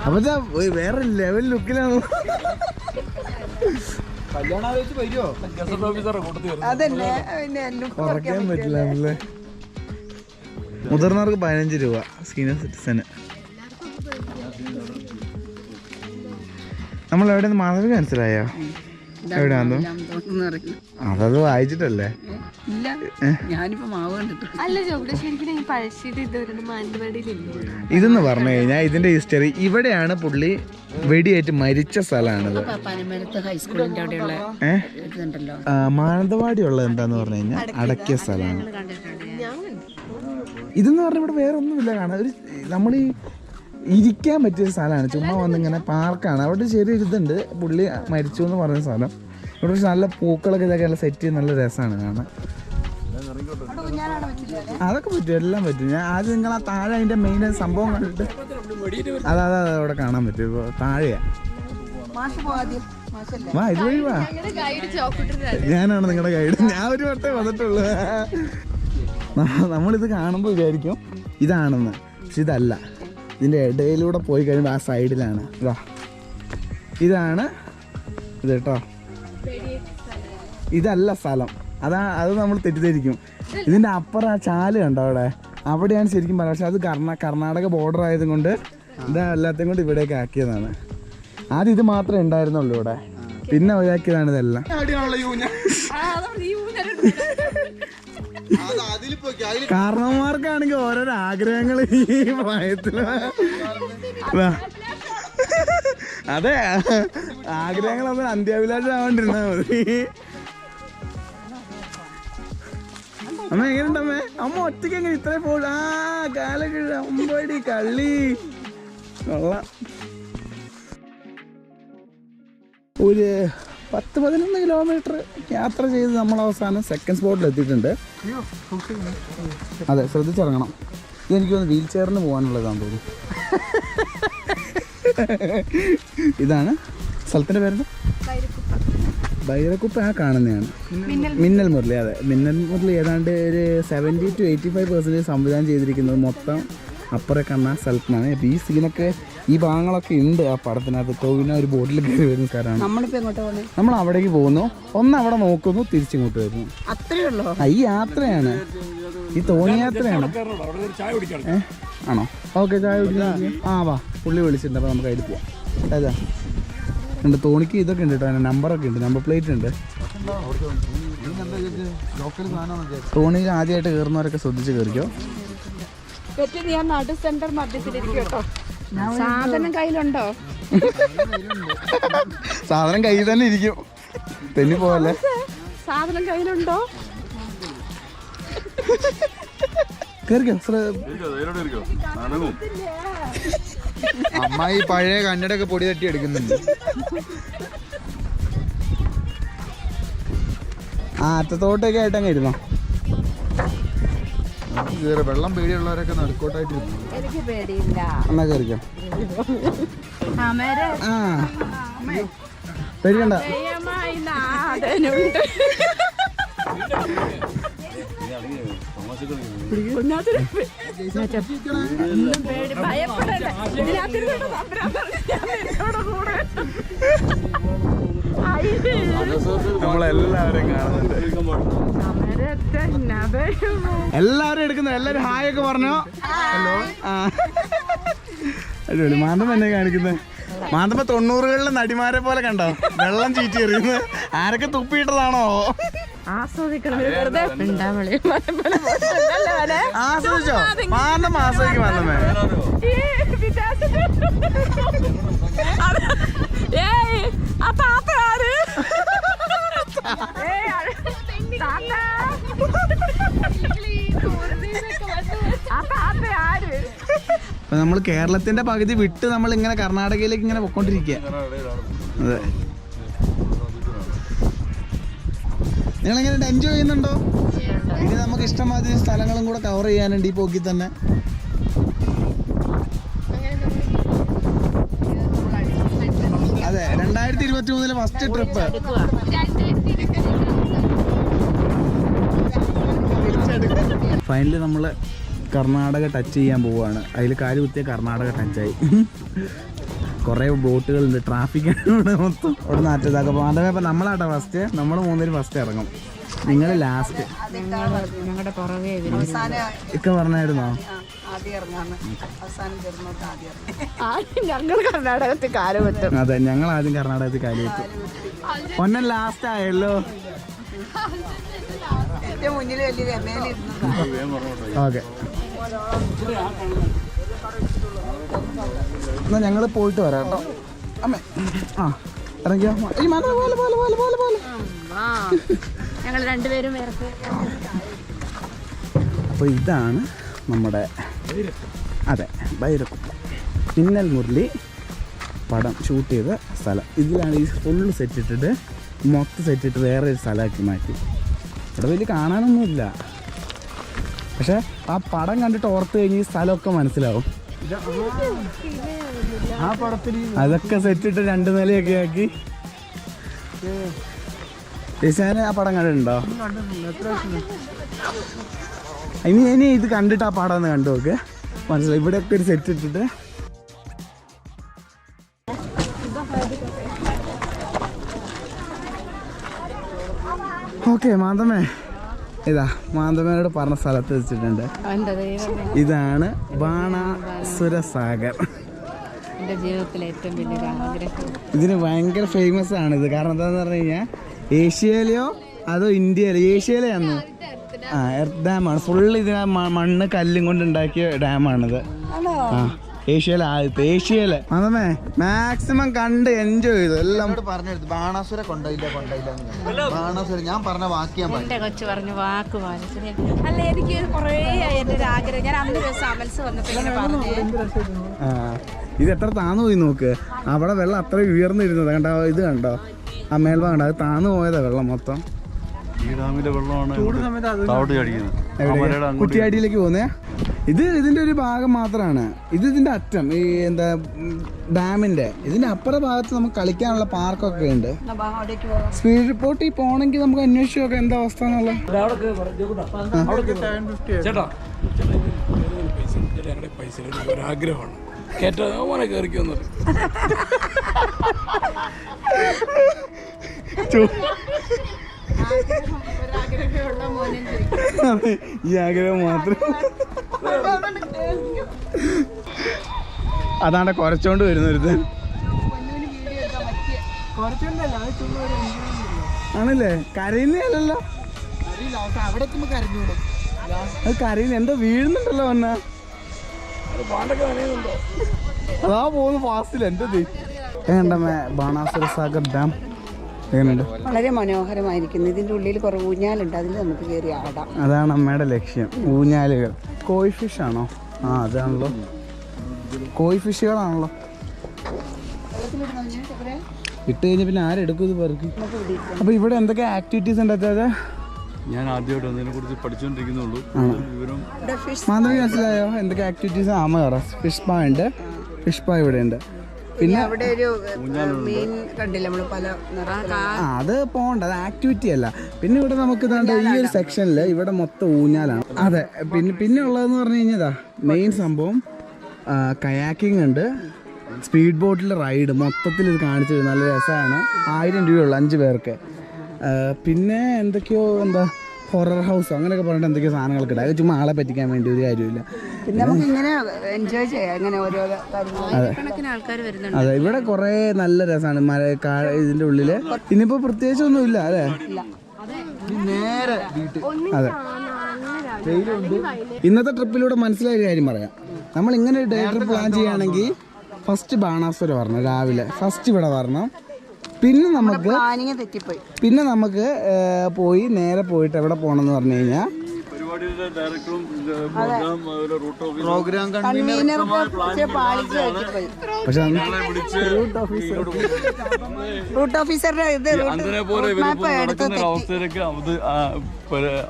അപ്പൊ വേറെ ലെവൽ ലുക്കിലാണ്. കുറയ്ക്കാൻ പറ്റില്ല. മുതിർന്നവർക്ക് 15 രൂപ, സീനിയർ സിറ്റിസന്. നമ്മൾ എവിടെ നിന്ന് മാധവി മനസ്സിലായോ? എവിടെയാണോ അതത് വായിച്ചിട്ടല്ലേ? ഇതെന്ന് പറഞ്ഞു കഴിഞ്ഞാൽ ഇതിന്റെ ഹിസ്റ്ററി ഇവിടെയാണ് പുള്ളി വെടിയേറ്റ് മരിച്ച സ്ഥലമാണിത്. മാനന്തവാടി ഉള്ളത് എന്താന്ന് പറഞ്ഞു കഴിഞ്ഞാൽ അടക്കിയ സ്ഥലമാണ്. ഇതെന്ന് പറഞ്ഞാൽ ഇവിടെ വേറെ ഒന്നുമില്ല കാണാൻ. ഒരു നമ്മൾ ഇരിക്കാൻ പറ്റിയ സ്ഥലമാണ്. ചുമ്മാ വന്നിങ്ങനെ പാർക്കാണ്. അവിടെ ചെറിയൊരു ഇതുണ്ട്, പുള്ളി മരിച്ചു എന്ന് പറഞ്ഞ സ്ഥലം. ഇവിടെ പക്ഷെ നല്ല പൂക്കളൊക്കെ ഇതൊക്കെ നല്ല സെറ്റ് ചെയ്ത് നല്ല രസമാണ് കാണാൻ. അതൊക്കെ പറ്റും, എല്ലാം പറ്റും. ഞാൻ ആദ്യം നിങ്ങൾ ആ താഴെ അതിന്റെ മെയിൻ സംഭവം കണ്ടിട്ട് അതെ അവിടെ കാണാൻ പറ്റും. ഇപ്പൊ താഴെയാ. വാ ഇതുവഴി വാ. ഞാനാണ് നിങ്ങളുടെ ഗൈഡ്. ഞാൻ ഒരു വട്ടേ വന്നിട്ടുള്ളൂ. നമ്മളിത് കാണുമ്പോൾ വിചാരിക്കും ഇതാണെന്ന്, പക്ഷെ ഇതല്ല. ഇതിൻ്റെ ഇടയിലൂടെ പോയി കഴിയുമ്പോൾ ആ സൈഡിലാണ്. ഇതാ ഇതാണ് ഇത് കേട്ടോ. ഇതല്ല സ്ഥലം, അത് നമ്മൾ തെറ്റിദ്ധരിക്കും. ഇതിൻ്റെ അപ്പുറം ആ ചാല് കണ്ടോ അവിടെയാണ് ശരിക്കും പറയുക. പക്ഷെ അത് കർണാടക ബോർഡർ ആയതുകൊണ്ട് ഇതല്ലാത്തതും കൊണ്ട് ഇവിടേക്ക് ആക്കിയതാണ്. ആദ്യം ഇത് മാത്രമേ ഉണ്ടായിരുന്നുള്ളൂ ഇവിടെ, പിന്നെ ഒഴിവാക്കിയതാണ് ഇതെല്ലാം. കാരണവന്മാർക്കാണെങ്കിൽ ഓരോരോ ആഗ്രഹങ്ങൾ ഈ പ്രായത്തില്. അതെ, ആഗ്രഹങ്ങളൊന്നും അന്ത്യാഭിലാഷമാവണ്ടിരുന്നാ മതി. അമ്മ എങ്ങനെയുണ്ടമ്മേ? അമ്മ ഒറ്റയ്ക്ക് എങ്ങനെ ഇത്രയും പോയി? ആ കാലൊക്കെ അമ്പടി കള്ളി കൊള്ളാം. ഒരു 10-11 കിലോമീറ്റർ യാത്ര ചെയ്ത് നമ്മൾ അവസാനം സെക്കൻഡ് സ്പോട്ടിൽ എത്തിയിട്ടുണ്ട്. അതെ, ശ്രദ്ധിച്ചിറങ്ങണം. ഇതെനിക്കൊന്ന് വീൽ ചെയറിന് പോകാനുള്ളതാണെന്ന് തോന്നുന്നു. ഇതാണ് സ്ഥലത്തിൻ്റെ പേര്, ബൈരക്കുപ്പ. ആ കാണുന്നതാണ് മിന്നൽ മുരളി. അതെ, മിന്നൽ മുരളി ഏതാണ്ട് ഒരു 70 to 85% സംവിധാനം ചെയ്തിരിക്കുന്നത് മൊത്തം അപ്പുറം കണ്ണ സ്ഥലത്തിനാണ്. അപ്പോൾ ഈ സീനൊക്കെ ഈ ഭാഗങ്ങളൊക്കെ ഉണ്ട് ആ പടത്തിനകത്ത്. ടോവിനോ ഒരു ബോട്ടിൽ കയറി വരുന്ന സ്ഥലമാണ്. നമ്മൾ അവിടേക്ക് പോകുന്നു, ഒന്ന് അവിടെ നോക്കുന്നു, തിരിച്ചിങ്ങോട്ട് വരുന്നു. ഈ യാത്രയാണ്, ഈ തോണി യാത്രയാണ്. ആണോ? ഓക്കെ, ചായ കുടിക്കാൻ. ആ വാ, പുള്ളി വിളിച്ചിട്ടുണ്ട്. അപ്പോൾ നമുക്ക് അതിൽ പോവാം. അതാ ഉണ്ട്, തോണിക്ക് ഇതൊക്കെ ഉണ്ട് കേട്ടോ, നമ്പറൊക്കെ ഉണ്ട്, നമ്പർ പ്ലേറ്റ് ഉണ്ട്. തോണിയിൽ ആദ്യമായിട്ട് കയറുന്നവരൊക്കെ ശ്രദ്ധിച്ച് കയറിക്കോ. സാധനം കയ്യിലുണ്ടോ? സാധനം കയ്യിൽ തന്നെ ഇരിക്കും, തെന്നി പോവല്ലേ. സാധനം കയ്യിലുണ്ടോ? അമ്മായി പഴയ കന്നഡൊക്കെ പൊടി തട്ടി എടുക്കുന്നുണ്ട്. ആ അറ്റത്തോട്ടൊക്കെ ആയിട്ടങ്ങ് ഇരുന്നോ. വെള്ളം പേടിയുള്ളവരൊക്കെ നടുക്കോട്ടായിട്ട് എനിക്ക് പേടിയില്ല. എന്നാ കയറിക്കോ. ആ പേടിക്കണ്ട. നമ്മളെല്ലാവരും കാണുന്നുണ്ട്, എല്ലാവരും എടുക്കുന്നത്. എല്ലാവരും ഹായ് ഒക്കെ പറഞ്ഞോ. ഹലോ. ആ അടിപൊളി. മാന്തം എന്നെ കാണിക്കുന്നത്. മാന്തമ്മ 90കളിലെ നടിമാരെ പോലെ കണ്ടോ, വെള്ളം ചീറ്റി എറിയുന്നത്. ആരൊക്കെ തുപ്പിയിട്ടതാണോ? ആസ്വദിക്കണം. ആസ്വദിച്ചോ? മാന്തമ്മ ആസ്വദിക്കും. മാന്തമ്മേ നമ്മൾ കേരളത്തിന്റെ പകുതി വിട്ട് നമ്മൾ ഇങ്ങനെ കർണാടകയിലേക്ക് ഇങ്ങനെ പൊക്കോണ്ടിരിക്കുക. അതെ, നിങ്ങളെങ്ങനെ എൻജോയ് ചെയ്യുന്നുണ്ടോ? ഇനി നമുക്ക് ഇഷ്ടമാതിരി സ്ഥലങ്ങളും കൂടെ കവർ ചെയ്യാനുണ്ട് ഈ പോക്കിൽ തന്നെ. അതെ, 2023 ഫസ്റ്റ് ട്രിപ്പ്. ഫൈനലി നമ്മൾ കർണാടക ടച്ച് ചെയ്യാൻ പോവുകയാണ്. അതിൽ കാല് കുത്തിയ കർണാടക ടച്ചായി. കുറേ ബോട്ടുകളുണ്ട്, ട്രാഫിക്കാണ് മൊത്തം. അവിടെ നാറ്റതാക്കും. മാധവ ഇപ്പം നമ്മളാട്ടോ ഫസ്റ്റ്, നമ്മൾ 3 പേര് ഫസ്റ്റ് ഇറങ്ങും, നിങ്ങൾ ലാസ്റ്റ്. ഞങ്ങളുടെ പുറകെ ഒക്കെ പറഞ്ഞായിരുന്നോ? ഞങ്ങൾ കർണാടകത്തിൽ കാല് പറ്റും. അതെ, ഞങ്ങൾ ആദ്യം കർണാടകത്തിൽ കാല് വെച്ചു. ഒന്നെ ലാസ്റ്റ് ആയല്ലോ. ഓക്കെ, എന്നാ ഞങ്ങൾ പോയിട്ട് വരാം കേട്ടോ. അമ്മേ ആ ഇറങ്ങിയോ? ഈ മല പോലെ പോലെ പോലെ പോലെ പോലെ ഞങ്ങൾ രണ്ടുപേരും അപ്പോൾ ഇതാണ് നമ്മുടെ അതെ ബൈരക്കുപ്പ മിന്നൽ മുരളി പടം ഷൂട്ട് ചെയ്ത സ്ഥലം. ഇതിലാണ് ഈ ഫുള്ള് സെറ്റ് ഇട്ടിട്ട് മൊത്തം സെറ്റ് ഇട്ട് വേറെ ഒരു സ്ഥലമാക്കി മാറ്റി. ഇവിടെ വലിയ കാണാനൊന്നുമില്ല, പക്ഷെ ആ പടം കണ്ടിട്ട് ഓർത്ത് കഴിഞ്ഞ് ഈ സ്ഥലമൊക്കെ മനസ്സിലാവും. ആ പടത്തിൽ അതൊക്കെ സെറ്റിട്ട് 2 നിലയൊക്കെ ആക്കി. ഈശാന് ആ പടം കണ്ടിട്ടുണ്ടോ? ഇനി ഇത് കണ്ടിട്ട് ആ പടം ഒന്ന് കണ്ടു നോക്ക്, മനസ്സിലായി. ഇവിടെയൊക്കെ ഒരു സെറ്റ് ഇട്ടിട്ട് ഓക്കെ. മാന്തമ്മേ ഇതാ മാന്തമ്മയോട് പറഞ്ഞ സ്ഥലത്ത് വെച്ചിട്ടുണ്ട്. ഇതാണ് ബാണാസുര സാഗർ. എൻ്റെ ജീവിതത്തിലെ ഏറ്റവും വലിയൊരു ആഗ്രഹം. ഇതിന് ഭയങ്കര ഫേമസ് ആണ് ഇത്. കാരണം എന്താണെന്ന് പറഞ്ഞു കഴിഞ്ഞാൽ ഏഷ്യയിലെയോ അതോ ഇന്ത്യയിലോ? ഏഷ്യയിലെയാണോ? ആ, എർത്ത് ഡാമാണ്. ഫുള്ള് ഇതിന് മണ്ണ് കല്ലും കൊണ്ട് ഉണ്ടാക്കിയ ഡാമാണിത്. ആ, ഏഷ്യയിലെ ആദ്യത്തെ. ഏഷ്യയിലെ അതേ മാക്സിമം കണ്ട് എൻജോയ് ചെയ്തു എല്ലാം. പറഞ്ഞെടുത്തു ബാണാസുര കൊണ്ടയില്ല ബാണാസുര ഞാൻ പറഞ്ഞ വാക്ക് എൻ്റെ കൊച്ചു പറഞ്ഞു വാക്ക് പാലിച്ചു. അല്ല, എനിക്ക് കുറേ എൻ്റെ ഒരു ആഗ്രഹം. ഞാൻ അന്ന് ദിവസം അമൽസ് വന്നപ്പോൾ ആ, ഇത് എത്ര താന്നു പോയി നോക്ക്. അവിടെ വെള്ളം അത്ര ഉയർന്നിരുന്നത് കണ്ടോ? ഇത് കണ്ടോ? ആ മേൽഭാഗം കണ്ടോ? അത് താന്നു പോയതാ വെള്ളം മൊത്തം. ഈ ഡാമിലെ വെള്ളമാണ് കുറ്റിയാടിയിലേക്ക് പോകുന്നേ. ഇതിന്റെ ഒരു ഭാഗം മാത്രമാണ്. ഇതിന്റെ അറ്റം ഈ എന്താ ഡാമിന്റെ ഇതിന്റെ അപ്പുറ ഭാഗത്ത് നമുക്ക് കളിക്കാനുള്ള പാർക്കൊക്കെ ഉണ്ട്. സ്പീഡ് ബോട്ടിൽ പോണെങ്കിൽ നമുക്ക് അന്വേഷിച്ചു നോക്കാം എന്താ അവസ്ഥ എന്നുള്ള. ആഗ്രഹമാണ് കേട്ടോ, മോനെ കയറിക്കൊന്നു. ഈ ആഗ്രഹം മാത്രം. അതാണ്ട് കുറച്ചോണ്ട് വരുന്നൊരുത് ആണല്ലേ? കരയുന്നല്ലോ. അത് കരയുന്ന എന്തോ വീഴുന്നുണ്ടല്ലോ വന്ന. അതാ പോകുന്നു ഫാസ്റ്റിൽ. എൻ്റെ എങ്ങനെയുണ്ടമ്മേ ബാണാസുര സാഗർ ഡാം? എങ്ങനെയുണ്ട്? വളരെ മനോഹരമായിരിക്കുന്നു. ഇതിൻ്റെ ഉള്ളിൽ കുറേ ഊഞ്ഞാലുണ്ട്, അതിൽ നമുക്ക് കയറി ആടാം. അതാണ് അമ്മയുടെ ലക്ഷ്യം. ഊഞ്ഞാലുകൾ. കോയി ഫിഷ് ആണോ? ആ, അതാണല്ലോ, കോയി ഫിഷുകളാണല്ലോ. ഇട്ട് കഴിഞ്ഞ പിന്നെ ആരെടുക്കും ഇത് പേർക്ക്? അപ്പൊ ഇവിടെ എന്തൊക്കെ ആക്ടിവിറ്റീസ് ഉണ്ട്? അതായത് ഞാൻ ആദ്യമായിട്ട് അതിനെ കുറിച്ച് പഠിച്ചുകൊണ്ടിരിക്കുന്നുള്ളൂ. മാധവി മനസ്സിലായോ എന്തൊക്കെ ആക്ടിവിറ്റീസ്? ഫിഷ് സ്പാ ഉണ്ട്. ഫിഷ് സ്പാ ഇവിടെ ഉണ്ട്. പിന്നെ അവിടെ ഒരു മീൻ കണ്ടില്ല നമ്മൾ പല. അത് പോകണ്ട, അത് ആക്ടിവിറ്റി അല്ല. പിന്നെ ഇവിടെ നമുക്ക് ഇതാണ്ട് ഈ ഒരു സെക്ഷനിൽ ഇവിടെ മൊത്തം ഊഞ്ഞാലാണ്. അതെ, പിന്നെ ഉള്ളതെന്ന് പറഞ്ഞു കഴിഞ്ഞാൽ മെയിൻ സംഭവം കയാക്കിംഗ് ഉണ്ട്, സ്പീഡ് ബോട്ടിൽ റൈഡ്. മൊത്തത്തിൽ ഇത് കാണിച്ചു തരും, നല്ല രസമാണ്. 1000 രൂപയുള്ളൂ 5 പേർക്ക്. പിന്നെ എന്തൊക്കെയോ എന്താ ഹൊറർ ഹൗസ് അങ്ങനെയൊക്കെ പറഞ്ഞിട്ട് എന്തൊക്കെയോ സാധനങ്ങളൊക്കെ ഉണ്ട്. അത് ചുമ്മാ ആളെ പറ്റിക്കാൻ വേണ്ടി ഒരു കാര്യമില്ല. പിന്നെ നമുക്ക് ഇങ്ങനെ എൻജോയ് ചെയ്യാം, ഇങ്ങനെ ഓരോരോ ആൾക്കാർ വരുന്നുണ്ട്. അതെ, ഇവിടെ കുറേ നല്ല രസമാണ് ഇതിൻ്റെ ഉള്ളിൽ. ഇനിയിപ്പോൾ പ്രത്യേകിച്ചൊന്നും ഇല്ല അല്ലേ? നേരെ വീട്ടിൽ. അതെ, ഇന്നത്തെ ട്രിപ്പിലൂടെ മനസ്സിലായ ഒരു കാര്യം പറയാം. നമ്മൾ ഇങ്ങനെ ഒരു ഡേ ട്രിപ്പ് പ്ലാൻ ചെയ്യുകയാണെങ്കിൽ ഫസ്റ്റ് ബാണാസുര വരണം, രാവിലെ ഫസ്റ്റ് ഇവിടെ വരണം. പിന്നെ നമുക്ക് പോയി നേരെ പോയിട്ട് എവിടെ പോകണം എന്ന് പറഞ്ഞു കഴിഞ്ഞാൽ പ്രോഗ്രാം പക്ഷെ റൂട്ട് ഓഫീസറുടെ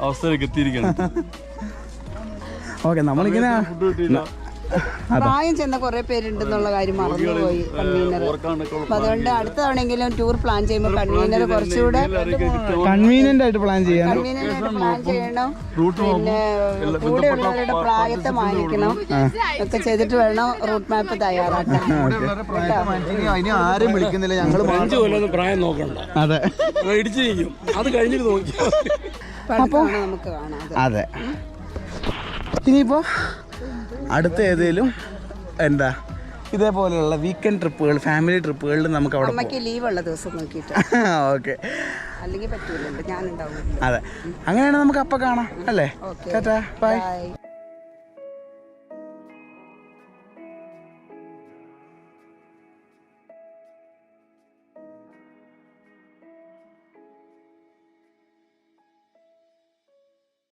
അവസ്ഥയിലേക്ക് എത്തിയിരിക്കണം. ഓക്കെ, നമ്മളിങ്ങനെ പ്രായം ചെന്ന കുറെ പേരുണ്ടെന്നുള്ള കാര്യം മറന്നുപോയി കൺവീനർ. അപ്പൊ അതുകൊണ്ട് അടുത്ത തവണയെങ്കിലും ടൂർ പ്ലാൻ ചെയ്യുമ്പോൾ കൺവീനർ കുറച്ചുകൂടെ കൺവീനിയന്റ് ആയിട്ട് പ്ലാൻ ചെയ്യാൻ കൺവീനിയന്റ് ആയിട്ട് പ്ലാൻ ചെയ്യണം. പിന്നെ കൂടെയുള്ളവരുടെ പ്രായത്തെ മാനിക്കണം ഒക്കെ ചെയ്തിട്ട് വേണം റൂട്ട് മാപ്പ് തയ്യാറാക്കാൻ. ഇനി ആരും വിളിക്കുന്നില്ല, ഞങ്ങൾ 5 കൊല്ലം പ്രായം നോക്കണ്ട. അതെ ഇടിച്ചിരിക്കും, അത് കഴിഞ്ഞിട്ട് നോക്കിയാൽ അപ്പോൾ നമുക്ക് കാണാം. അതെ. ഇനിയിപ്പോൾ അടുത്ത ഏതെങ്കിലും എന്താ ഇതേപോലെയുള്ള വീക്കെൻഡ് ട്രിപ്പുകൾ, ഫാമിലി ട്രിപ്പുകളിൽ നമുക്ക് അവിടെ അമ്മയ്ക്ക് ലീവുള്ള ദിവസം നോക്കിയിട്ട് ഓക്കെ. അല്ലെങ്കിൽ പറ്റൂലുണ്ട്, ഞാനുണ്ടാവും. അതെ, അങ്ങനെയാണെങ്കിൽ നമുക്ക് അപ്പം കാണാം അല്ലേ? ടാറ്റാ, ബൈ. ബൈ.